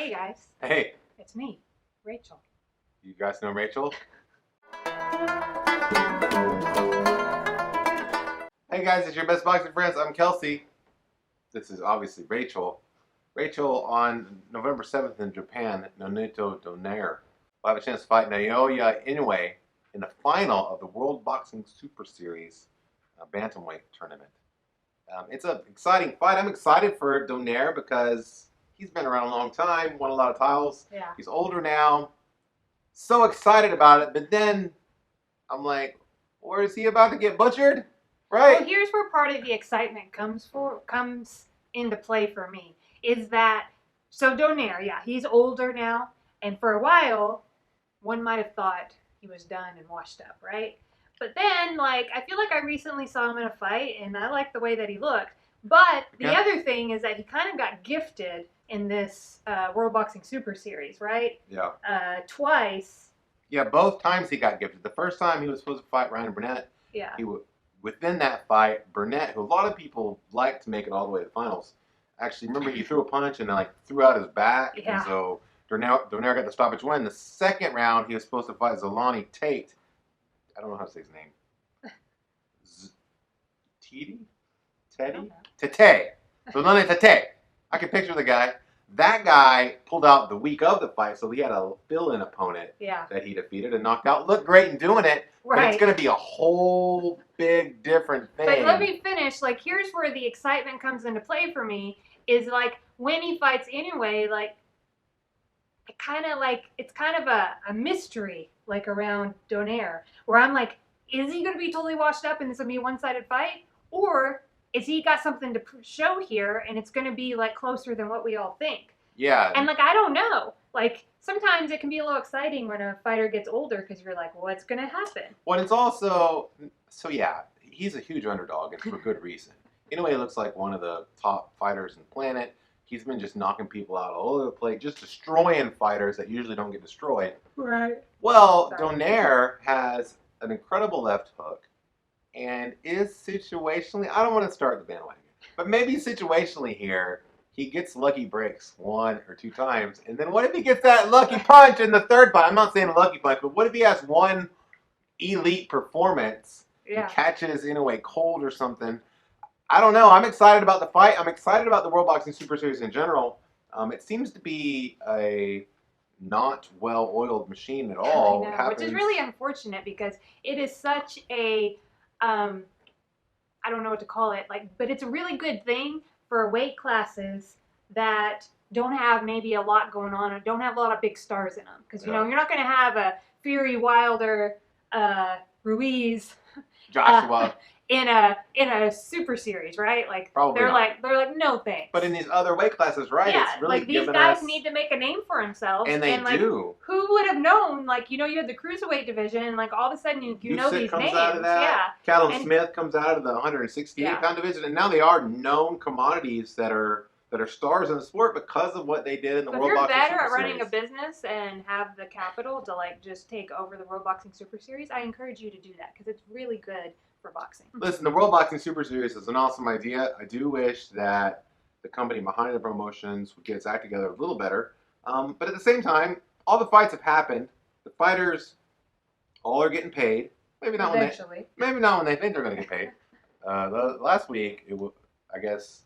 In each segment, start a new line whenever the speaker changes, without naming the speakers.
Hey guys,
Hey,
it's me, Rachel.
you guys know Rachel? Hey guys, it's your best boxing friends. I'm Kelsey. This is obviously Rachel. Rachel on November 7th in Japan, Nonito Donaire will have a chance to fight Naoya Inoue in the final of the World Boxing Super Series bantamweight tournament. It's an exciting fight. I'm excited for Donaire because he's been around a long time, won a lot of titles.
Yeah.
He's older now. So excited about it, but then I'm like, where is he about to get butchered? Right?
Well, here's where part of the excitement comes into play for me. Is that so Donaire, yeah, he's older now, and for a while, one might have thought he was done and washed up, right? But then, like, I feel like I recently saw him in a fight, and I like the way that he looked. But the other thing is that he kind of got gifted in this World Boxing Super Series, right?
Yeah.
Twice.
Yeah, both times he got gifted. The first time he was supposed to fight Ryan Burnett.
Yeah.
Within that fight, Burnett, who a lot of people like to make it all the way to the finals, actually, remember he threw a punch and then like threw out his back.
Yeah.
And so Donaire got the stoppage win. The second round, he was supposed to fight Zolani Tate. I don't know how to say his name. Tete. Zolani Tate. I can picture the guy. That guy pulled out the week of the fight, so he had a fill-in opponent that he defeated and knocked out. Looked great in doing it,
right.
But it's going to be a whole big different thing.
But let me finish. Like, here's where the excitement comes into play for me. Is like when he fights anyway. Like, it's kind of a mystery like around Donaire, where I'm like, is he going to be totally washed up and this will be a one-sided fight, or is he got something to show here and it's going to be like closer than what we all think?
Yeah.
And like, I don't know. Like, sometimes it can be a little exciting when a fighter gets older because you're like, what's going to happen?
Well, it's also, so yeah, he's a huge underdog and for good reason. Anyway, he looks like one of the top fighters on the planet. He's been just knocking people out all over the place, just destroying fighters that usually don't get destroyed.
Right.
Well, Donaire has an incredible left hook and is situationally, I don't want to start the bandwagon, but maybe situationally here, he gets lucky breaks 1 or 2 times. And then what if he gets that lucky punch in the third fight? I'm not saying a lucky punch, but what if he has one elite performance and catches in a way cold or something? I don't know. I'm excited about the fight. I'm excited about the World Boxing Super Series in general. It seems to be a not well-oiled machine at all.
I know, which is really unfortunate because it is such a, I don't know what to call it, like, but it's a really good thing for weight classes that don't have maybe a lot going on or don't have a lot of big stars in them. Because, you know, you're not going to have a Fury, Wilder, Ruiz,
Joshua.
In a super series, right? Like
Probably
they're like no thanks.
But in these other weight classes, right?
Yeah,
it's really
like these guys need to make a name for themselves,
and they
like,
do.
Who would have known? Like, you know, you had the cruiserweight division, and like all of a sudden you know these
comes
names.
Out of that.
Yeah,
Callum Smith comes out of the 168-pound division, and now they are known commodities that are stars in the sport because of what they did in the World Boxing Super Series.
If you're better at running a business and have the capital to like just take over the World Boxing Super Series, I encourage you to do that because it's really good for boxing.
Listen, the World Boxing Super Series is an awesome idea. I do wish that the company behind the promotions would get its act together a little better. But at the same time, all the fights have happened. The fighters all are getting paid. Maybe not when they think they're going to get paid. Last week, I guess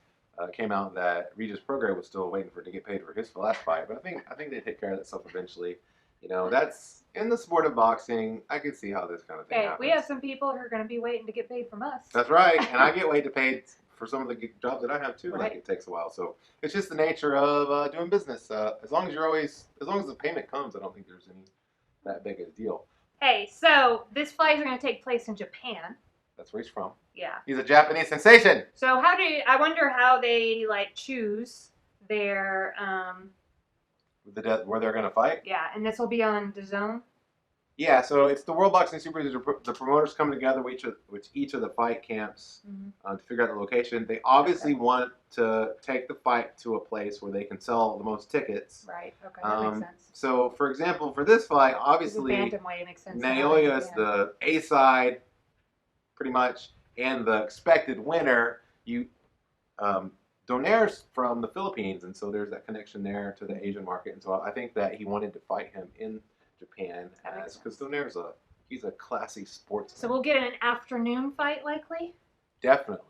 came out that Regis Prograis was still waiting to get paid for his last fight. But I think they take care of that stuff eventually. You know, that's in the sport of boxing. I can see how this kind of thing happens.
We have some people who are going to be waiting to get paid from us.
That's right, and I get paid for some of the jobs that I have too. Right. Like it takes a while, so it's just the nature of doing business. As long as the payment comes, I don't think there's any that big a deal.
Hey, so this fight is going to take place in Japan.
That's where he's from.
Yeah,
he's a Japanese sensation.
So I wonder how they like choose their
where they're going to fight?
Yeah, and this will be on DAZN?
Yeah, so it's the World Boxing Super Series. The promoters come together with each of the fight camps to figure out the location. They obviously want to take the fight to a place where they can sell the most tickets.
Right, okay, that makes sense.
So, for example, for this fight, obviously, Naoya is the A side, pretty much, and the expected winner. Donaire's from the Philippines, and so there's that connection there to the Asian market. And so I think that he wanted to fight him in Japan because Donaire's he's a classy sportsman.
So we'll get an afternoon fight likely?
Definitely.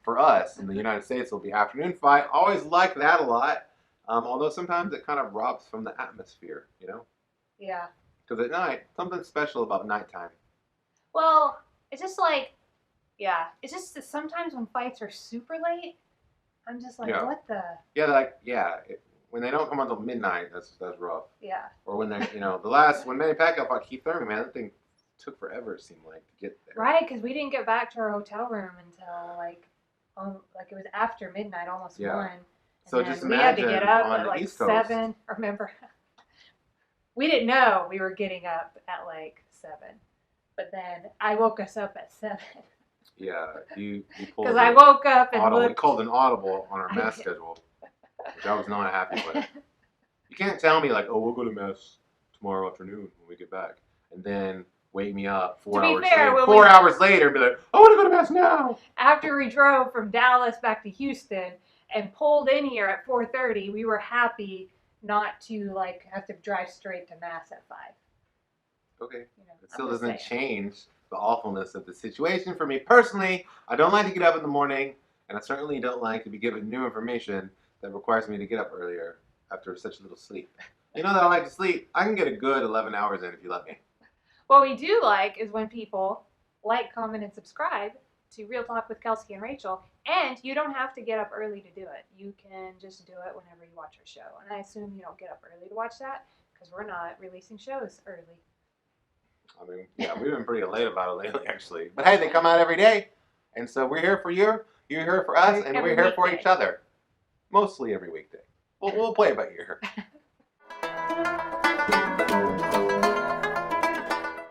For us in the United States, it'll be afternoon fight. Always like that a lot. Although sometimes it kind of robs from the atmosphere, you know?
Yeah.
Because at night, something special about nighttime.
Well, it's just like, yeah, it's just that sometimes when fights are super late, I'm just like, what the?
Yeah, when they don't come until midnight, that's rough.
Yeah.
Or when they, when Manny Pacquiao fought Keith Thurman, man, that thing took forever. It seemed like to get there.
Right, because we didn't get back to our hotel room until like it was after midnight, almost 1. And
so just
we had to
imagine
get up
on
at
the
like
East Coast.
7. Remember, we didn't know we were getting up at like 7, but then I woke us up at 7.
Yeah, you pulled.
Because I woke up and
audible.
looked.
We called an audible on our mass schedule, which I was not happy with. You can't tell me like, oh, we'll go to mass tomorrow afternoon when we get back, and then wake me up 4 hours later. 4 hours later, and be like, I want to go to mass now.
After we drove from Dallas back to Houston and pulled in here at 4:30, we were happy not to like have to drive straight to mass at 5.
Okay, it still doesn't change the awfulness of the situation. For me personally, I don't like to get up in the morning, and I certainly don't like to be given new information that requires me to get up earlier after such little sleep. You know that I like to sleep. I can get a good 11 hours in if you let me.
What we do like is when people like, comment, and subscribe to Real Talk with Kelsey and Rachel, and you don't have to get up early to do it. You can just do it whenever you watch our show. And I assume you don't get up early to watch that because we're not releasing shows early.
I mean, yeah, we've been pretty late about it lately, actually. But hey, they come out every day. And so we're here for you, you're here for us, and we're here for each other. Mostly every weekday. We'll play it by ear.